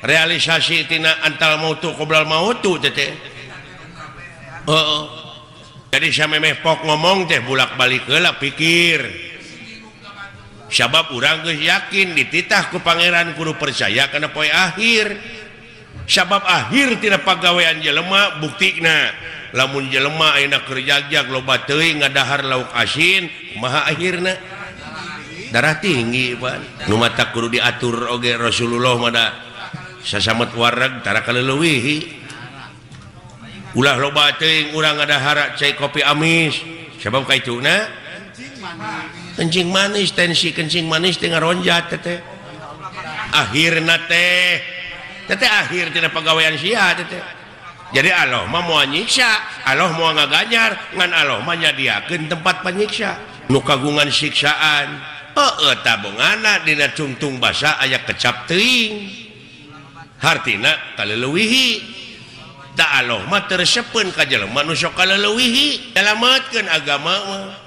realisasi tina antal mautu qoblal mautu teh. Jadi saya memepok ngomong teh bulak-balik heula pikir. Sabab urang geus yakin dititah ku pangeran kudu percaya kana poe akhir. Sabab akhir tina pagawean jelema buktina lamun jelema ayeuna keur jagjag loba teuing ngadahar lauk asin kumaha akhirna darah tinggi pan nu mata kudu diatur oge Rasulullah mada sasamet wareg tara kaleuwih ulah loba teuing urang ngadahar cai kopi amis sabab kaituna kencing manis tensi kencing manis teh ngaronjat teh akhirna teh akhir tina pagawean sia teh. Jadi Allah mah moal nyiksa, Allah moal ngaganyar, ngan Allah mah nyadiakeun tempat panyiksa. Nu kagungan siksaan, eta beungana dina cungtung basa aya kecap teuing. Hartina kaleuwih. Da Allah mah teu resepkeun ka jelema nu sok kaleuwih, nyalametkeun agama mah.